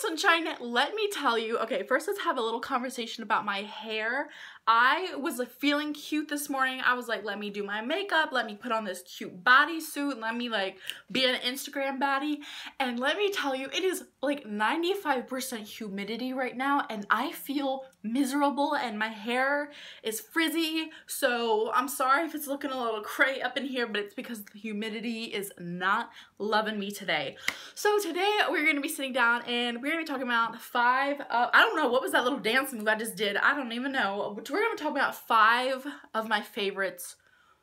sunshine, let me tell you. Okay, first let's have a little conversation about my hair. I was like feeling cute this morning. I was like, let me do my makeup, let me put on this cute bodysuit, let me like be an Instagram baddie. And let me tell you, it is like 95% humidity right now and I feel miserable and my hair is frizzy. So I'm sorry if it's looking a little cray up in here, but it's because the humidity is not loving me today. So today we're going to be sitting down and we're going to be talking about I don't know, what was that little dance move I just did? I don't even know. We're going to talk about 5 of my favorites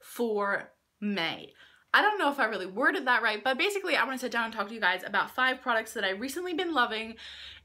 for May. I don't know if I really worded that right, but basically I want to sit down and talk to you guys about 5 products that I've recently been loving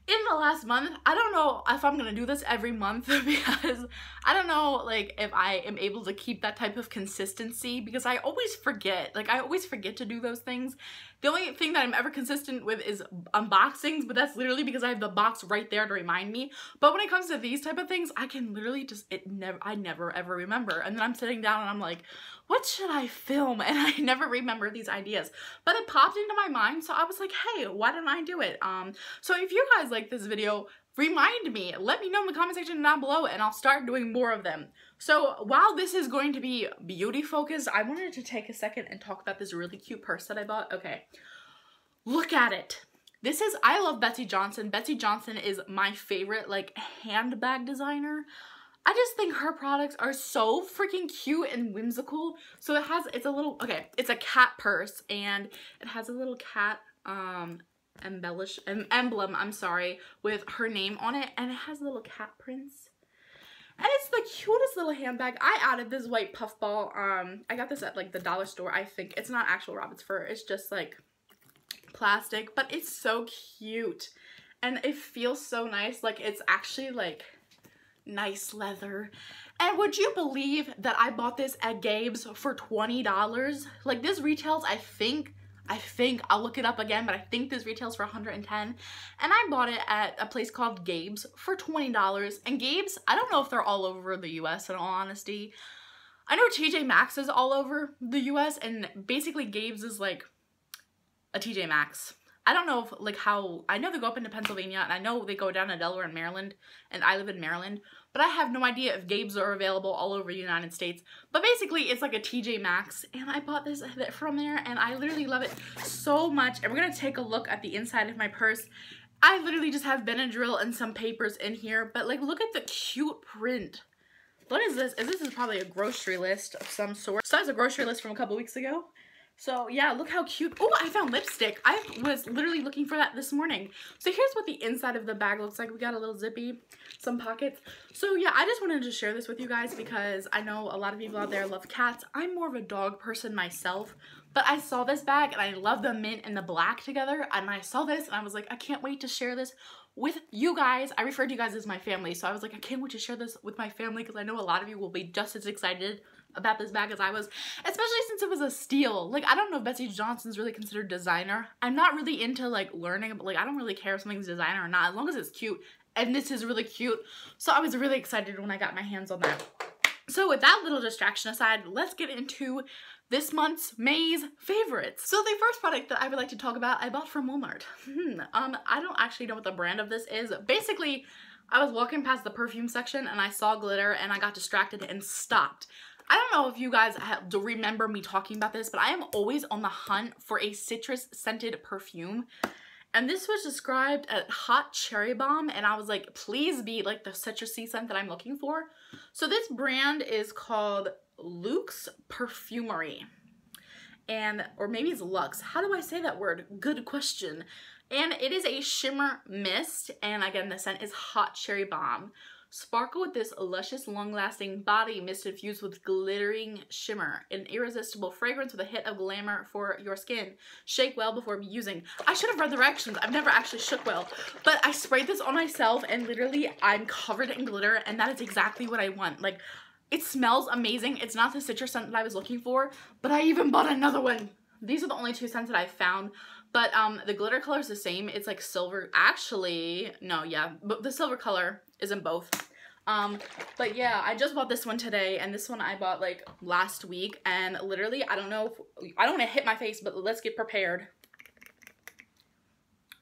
in the last month. I don't know if I'm gonna do this every month because I don't know like if I am able to keep that type of consistency because I always forget. Like I always forget to do those things. The only thing that I'm ever consistent with is unboxings, but that's literally because I have the box right there to remind me. But when it comes to these type of things, I can literally just, I never ever remember. And then I'm sitting down and I'm like, what should I film? And I never remember these ideas. But it popped into my mind, so I was like, hey, why don't I do it? So if you guys like this video, remind me, let me know in the comment section down below and I'll start doing more of them. So while this is going to be beauty focused, I wanted to take a second and talk about this really cute purse that I bought. Okay, look at it. This is, I love Betsey Johnson. Betsey Johnson is my favorite like handbag designer. I just think her products are so freaking cute and whimsical. So it's a little, okay, it's a cat purse and it has a little cat emblem, I'm sorry, with her name on it, and it has a little cat prints. And it's the cutest little handbag. I added this white puffball. I got this at like the dollar store, I think. It's not actual rabbit's fur, it's just like plastic, but it's so cute. And it feels so nice, like it's actually like nice leather. And would you believe that I bought this at Gabe's for $20? Like this retails, I think, I'll look it up again, but I think this retails for $110. And I bought it at a place called Gabe's for $20. And Gabe's, I don't know if they're all over the US in all honesty. I know TJ Maxx is all over the US and basically Gabe's is like a TJ Maxx. I don't know if like how, I know they go up into Pennsylvania and I know they go down to Delaware and Maryland and I live in Maryland, but I have no idea if Gabe's are available all over the United States. But basically it's like a TJ Maxx and I bought this from there and I literally love it so much. And we're going to take a look at the inside of my purse. I literally just have Benadryl and some papers in here, but like look at the cute print. What is this? This is probably a grocery list of some sort. So that's a grocery list from a couple weeks ago. So yeah, look how cute. Oh, I found lipstick. I was literally looking for that this morning. So here's what the inside of the bag looks like. We got a little zippy, some pockets. So yeah, I just wanted to share this with you guys because I know a lot of people out there love cats. I'm more of a dog person myself, but I saw this bag and I love the mint and the black together. And I saw this and I was like, I can't wait to share this with you guys. I refer to you guys as my family. So I was like, I can't wait to share this with my family because I know a lot of you will be just as excited about this bag as I was, especially since it was a steal. Like, I don't know if Betsey Johnson's really considered designer. I'm not really into like learning, but like I don't really care if something's designer or not as long as it's cute, and this is really cute. So I was really excited when I got my hands on that. So with that little distraction aside, let's get into this month's May's favorites. So the first product that I would like to talk about I bought from Walmart. I don't actually know what the brand of this is. Basically, I was walking past the perfume section and I saw glitter and I got distracted and stopped. I don't know if you guys remember me talking about this, but I am always on the hunt for a citrus scented perfume. And this was described as hot cherry bomb, and I was like, please be like the citrusy scent that I'm looking for. So this brand is called Luxe Perfumery. Or maybe it's Luxe. How do I say that word? Good question. And it is a shimmer mist, and again, the scent is hot cherry bomb. Sparkle with this luscious, long-lasting body mist infused with glittering shimmer. An irresistible fragrance with a hit of glamour for your skin. Shake well before using. I should have read the directions. I've never actually shook well. But I sprayed this on myself and literally I'm covered in glitter and that is exactly what I want. Like, it smells amazing. It's not the citrus scent that I was looking for, but I even bought another one. These are the only 2 scents that I've found. But the glitter color is the same. It's like silver. Actually, no, yeah. But the silver color is in both. But yeah, I just bought this one today. And this one I bought like last week. And literally, I don't know if... I don't want to hit my face, but let's get prepared.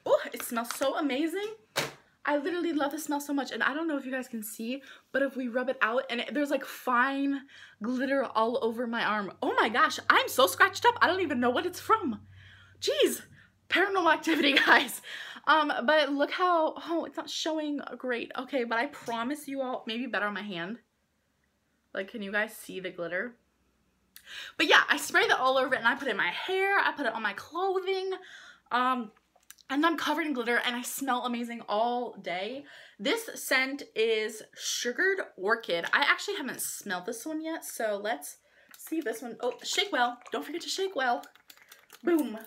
Oh, it smells so amazing. I literally love the smell so much, and I don't know if you guys can see, but if we rub it out, and there's like fine glitter all over my arm. Oh my gosh, I'm so scratched up. I don't even know what it's from. Jeez, paranormal activity, guys. But look how, oh, it's not showing great. Okay, but I promise you all, maybe better on my hand. Like, can you guys see the glitter? But yeah, I sprayed that all over it, and I put it in my hair, I put it on my clothing, and I'm covered in glitter, and I smell amazing all day. This scent is Sugared Orchid. I actually haven't smelled this one yet, so let's see this one. Oh, shake well. Don't forget to shake well. Boom.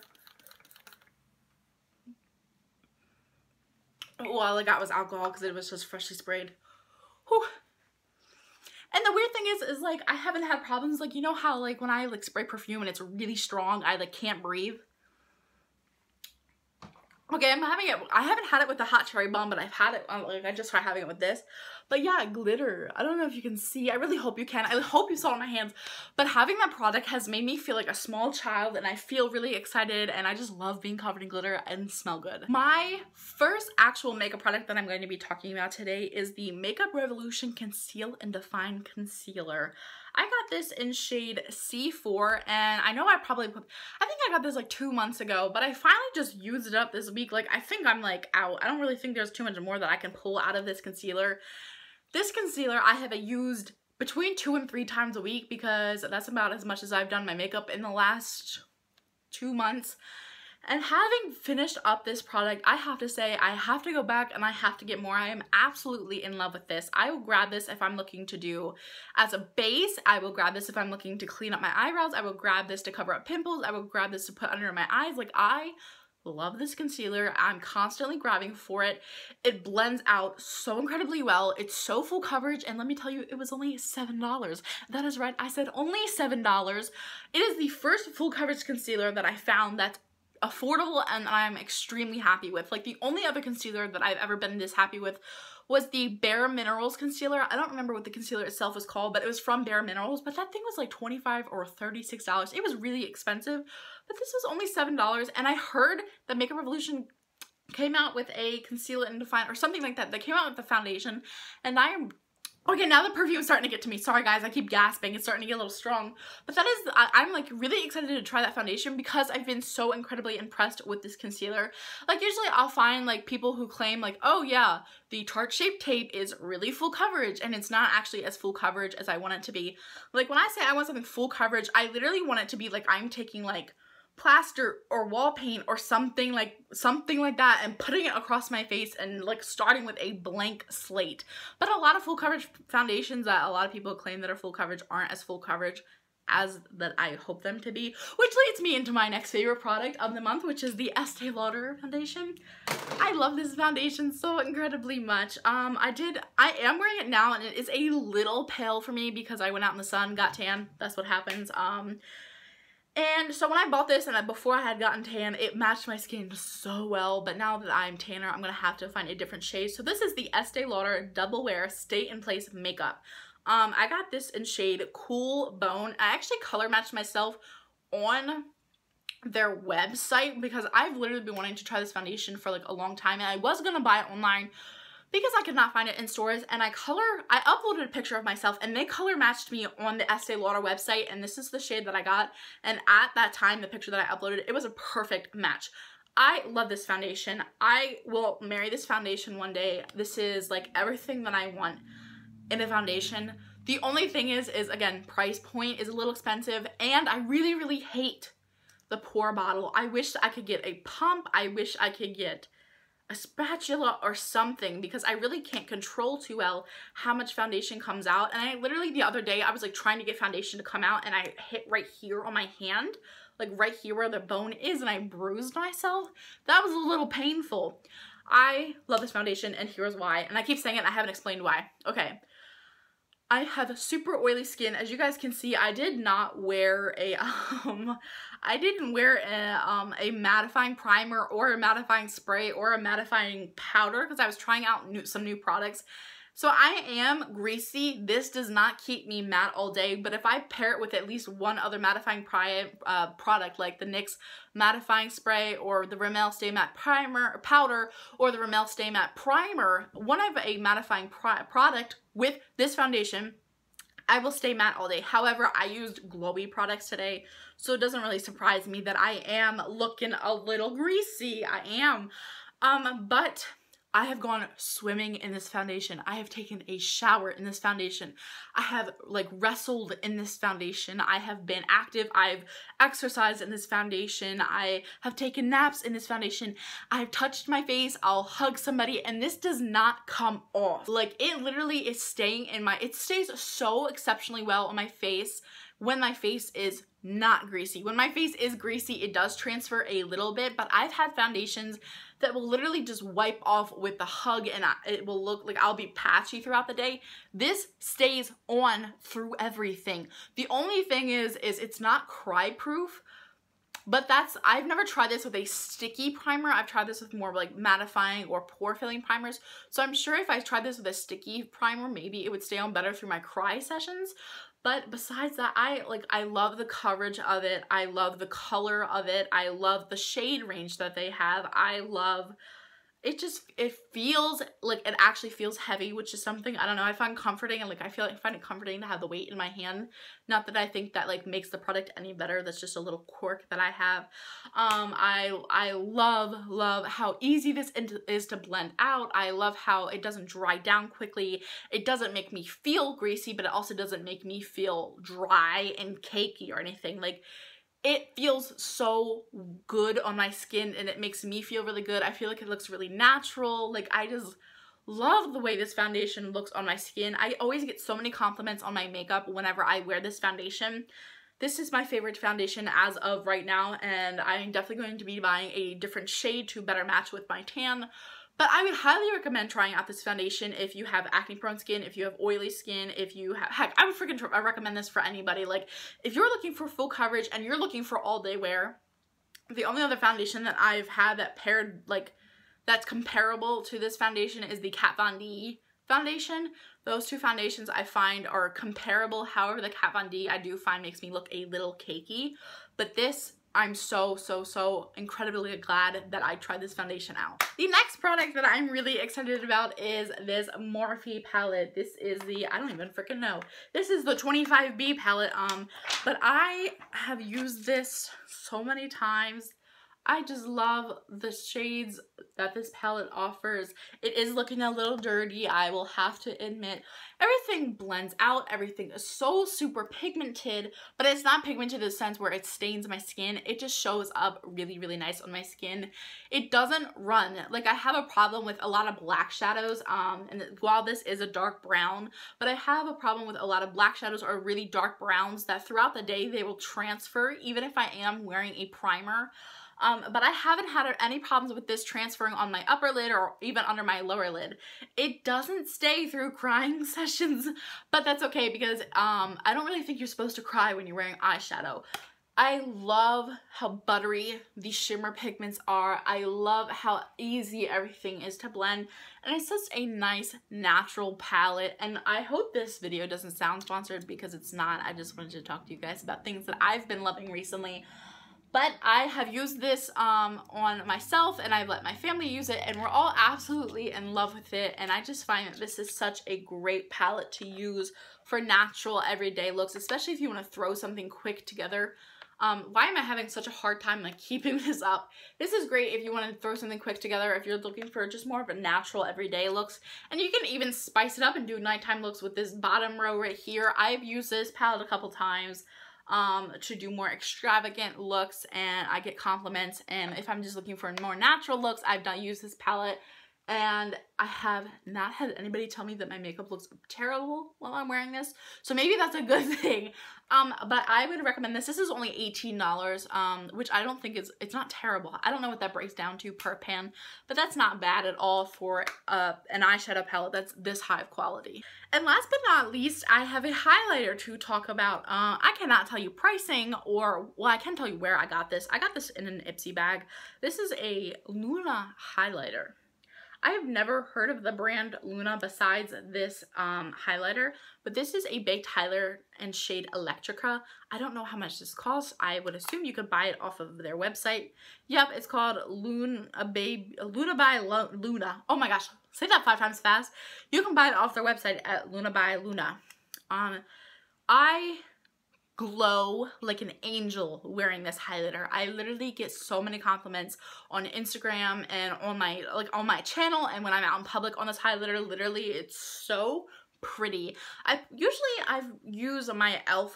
Oh, all I got was alcohol because it was just freshly sprayed. Whew. And the weird thing is like, I haven't had problems, like, you know how, like, when I, like, spray perfume and it's really strong, I, like, can't breathe? Okay, I'm having it, I haven't had it with the hot cherry bomb, but I've had it, like, I just started having it with this. But yeah, glitter. I don't know if you can see. I really hope you can. I hope you saw it on my hands. But having that product has made me feel like a small child, and I feel really excited, and I just love being covered in glitter and smell good. My first actual makeup product that I'm going to be talking about today is the Makeup Revolution Conceal and Define Concealer. I got this in shade C4, and I know I think I got this like 2 months ago, but I finally just used it up this week. Like, I think I'm like out. I don't really think there's too much more that I can pull out of this concealer. This concealer I have used between 2 and 3 times a week because that's about as much as I've done my makeup in the last 2 months. And having finished up this product, I have to say I have to go back and I have to get more. I am absolutely in love with this. I will grab this if I'm looking to do as a base. I will grab this if I'm looking to clean up my eyebrows. I will grab this to cover up pimples. I will grab this to put under my eyes. Like, I love this concealer. I'm constantly grabbing for it. It blends out so incredibly well. It's so full coverage, and let me tell you, it was only $7. That is right, I said only $7. It is the first full coverage concealer that I found that's affordable and I'm extremely happy with. Like, the only other concealer that I've ever been this happy with was the Bare Minerals concealer. I don't remember what the concealer itself was called, but it was from Bare Minerals, but that thing was like $25 or $36. It was really expensive, but this was only $7, and I heard that Makeup Revolution came out with a concealer and define or something like that. They came out with the foundation, and I am okay, now the perfume is starting to get to me. Sorry guys, I keep gasping. It's starting to get a little strong. But that is, I'm like really excited to try that foundation because I've been so incredibly impressed with this concealer. Like, usually I'll find like people who claim like, oh yeah, the Tarte Shape Tape is really full coverage, and it's not actually as full coverage as I want it to be. Like, when I say I want something full coverage, I literally want it to be like I'm taking like plaster or wall paint or something like that and putting it across my face and like starting with a blank slate. But a lot of full coverage foundations that a lot of people claim that are full coverage aren't as full coverage as that I hope them to be, which leads me into my next favorite product of the month, which is the Estee Lauder foundation. I love this foundation so incredibly much. I am wearing it now, and it is a little pale for me because I went out in the sun, got tan. That's what happens. And so when I bought this and before I had gotten tan, it matched my skin so well. But now that I'm tanner, I'm going to have to find a different shade. So this is the Estee Lauder Double Wear Stay in Place Makeup. I got this in shade Cool Bone. I actually color matched myself on their website because I've literally been wanting to try this foundation for like a long time. And I was going to buy it online because I could not find it in stores, and I uploaded a picture of myself and they color matched me on the Estee Lauder website, and this is the shade that I got, and at that time, the picture that I uploaded, it was a perfect match. I love this foundation. I will marry this foundation one day. This is like everything that I want in a foundation. The only thing is again, price point is a little expensive, and I really, really hate the pour bottle. I wish I could get a pump. I wish I could get a spatula or something because I really can't control too well how much foundation comes out. And I literally the other day I was like trying to get foundation to come out, and I hit right here on my hand, like right here where the bone is, and I bruised myself. That was a little painful. I love this foundation, and here's why. And I keep saying it, and I haven't explained why. Okay. I have super oily skin. As you guys can see, I did not wear a I didn't wear a mattifying primer or a mattifying spray or a mattifying powder because I was trying out some new products, So I am greasy. This does not keep me matte all day, but if I pair it with at least one other mattifying product like the NYX mattifying spray or the Rimmel Stay Matte primer powder or the Rimmel Stay Matte primer, one of a mattifying product with this foundation, I will stay matte all day. However, I used glowy products today, so it doesn't really surprise me that I am looking a little greasy. I am. But I have gone swimming in this foundation. I have taken a shower in this foundation. I have like wrestled in this foundation. I have been active. I've exercised in this foundation. I have taken naps in this foundation. I've touched my face. I'll hug somebody and this does not come off. Like it literally is staying in my, it stays so exceptionally well on my face when my face is not greasy. When my face is greasy, it does transfer a little bit, but I've had foundations that will literally just wipe off with the hug and it will look like I'll be patchy throughout the day. This stays on through everything. The only thing is it's not cry proof, but I've never tried this with a sticky primer. I've tried this with more like mattifying or pore filling primers. So I'm sure if I tried this with a sticky primer, maybe it would stay on better through my cry sessions. But besides that, I love the coverage of it. I love the color of it. I love the shade range that they have. I love it. It feels like it actually feels heavy, which is something, I don't know, I find comforting, and like I find it comforting to have the weight in my hand. Not that I think that like makes the product any better. That's just a little quirk that I have. I love how easy this is to blend out. I love how it doesn't dry down quickly. It doesn't make me feel greasy, but it also doesn't make me feel dry and cakey or anything. Like, it feels so good on my skin and it makes me feel really good. I feel like it looks really natural. Like, I just love the way this foundation looks on my skin. I always get so many compliments on my makeup whenever I wear this foundation. This is my favorite foundation as of right now, and I'm definitely going to be buying a different shade to better match with my tan. But I would highly recommend trying out this foundation if you have acne prone skin, if you have oily skin, if you have, heck, I would recommend this for anybody. Like, if you're looking for full coverage and you're looking for all day wear, the only other foundation that I've had that paired, like, that's comparable to this foundation is the Kat Von D foundation. Those two foundations I find are comparable. However, the Kat Von D I do find makes me look a little cakey. But this, I'm so incredibly glad that I tried this foundation out. The next product that I'm really excited about is this Morphe palette. This is the, I don't even freaking know. This is the 25B palette, but I have used this so many times. I just love the shades that this palette offers. It is looking a little dirty, I will have to admit. Everything blends out, everything is so super pigmented, but it's not pigmented in the sense where it stains my skin. It just shows up really, really nice on my skin. It doesn't run. Like, I have a problem with a lot of black shadows, and while this is a dark brown, but I have a problem with a lot of black shadows or really dark browns that throughout the day they will transfer even if I am wearing a primer. But I haven't had any problems with this transferring on my upper lid or even under my lower lid. It doesn't stay through crying sessions, but that's okay because I don't really think you're supposed to cry when you're wearing eyeshadow. I love how buttery these shimmer pigments are. I love how easy everything is to blend. And it's such a nice natural palette. And I hope this video doesn't sound sponsored because it's not. I just wanted to talk to you guys about things that I've been loving recently. But I have used this on myself and I've let my family use it and we're all absolutely in love with it. And I just find that this is such a great palette to use for natural everyday looks, especially if you want to throw something quick together. Why am I having such a hard time like keeping this up? This is great if you want to throw something quick together, if you're looking for just more of a natural everyday looks. And you can even spice it up and do nighttime looks with this bottom row right here. I've used this palette a couple times to do more extravagant looks and I get compliments, and if I'm just looking for more natural looks, I've not used this palette and I have not had anybody tell me that my makeup looks terrible while I'm wearing this, so maybe that's a good thing. But I would recommend this. This is only $18, which I don't think it's not terrible. I don't know what that breaks down to per pan, but that's not bad at all for an eyeshadow palette that's this high of quality. And last but not least, I have a highlighter to talk about. I cannot tell you pricing or, well, I can tell you where I got this. I got this in an Ipsy bag. This is a Luna highlighter. I have never heard of the brand Luna besides this highlighter, but this is a baked highlighter in shade Electrica. I don't know how much this costs. I would assume you could buy it off of their website. Yep, it's called Luna by Luna. Oh my gosh, say that 5 times fast. You can buy it off their website at Luna by Luna. I glow like an angel wearing this highlighter. I literally get so many compliments on Instagram and on my channel, and when I'm out in public on this highlighter. Literally, it's so pretty. I've used my e.l.f.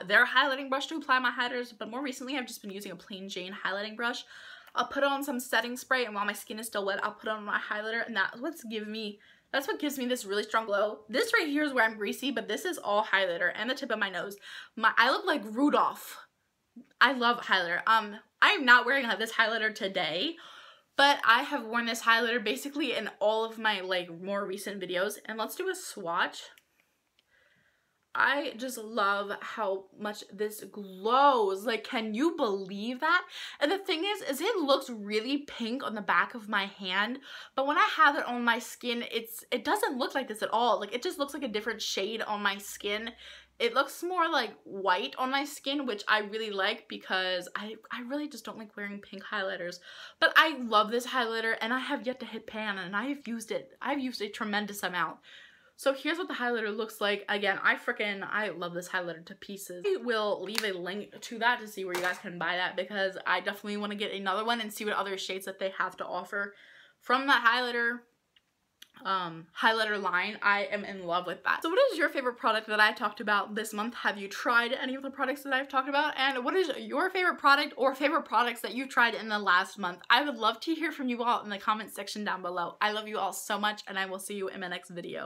their highlighting brush to apply my highlighters, but more recently I've just been using a plain Jane highlighting brush. I'll put on some setting spray, and while my skin is still wet, I'll put on my highlighter, and that's what gives me this really strong glow. This right here is where I'm greasy, but this is all highlighter and the tip of my nose. I look like Rudolph. I love highlighter. I'm not wearing this highlighter today, but I have worn this highlighter basically in all of my more recent videos. And let's do a swatch. I just love how much this glows. Like, can you believe that? And the thing is it looks really pink on the back of my hand, but when I have it on my skin, it doesn't look like this at all. Like, it just looks like a different shade on my skin. It looks more like white on my skin, which I really like because I really just don't like wearing pink highlighters. But I love this highlighter, and I have yet to hit pan, and I've used it. I've used a tremendous amount. So here's what the highlighter looks like. Again, I love this highlighter to pieces. I will leave a link to that to see where you guys can buy that, because I definitely want to get another one and see what other shades that they have to offer from that highlighter line. I am in love with that. So what is your favorite product that I talked about this month? Have you tried any of the products that I've talked about? And what is your favorite product or favorite products that you tried in the last month? I would love to hear from you all in the comment section down below. I love you all so much, and I will see you in my next video.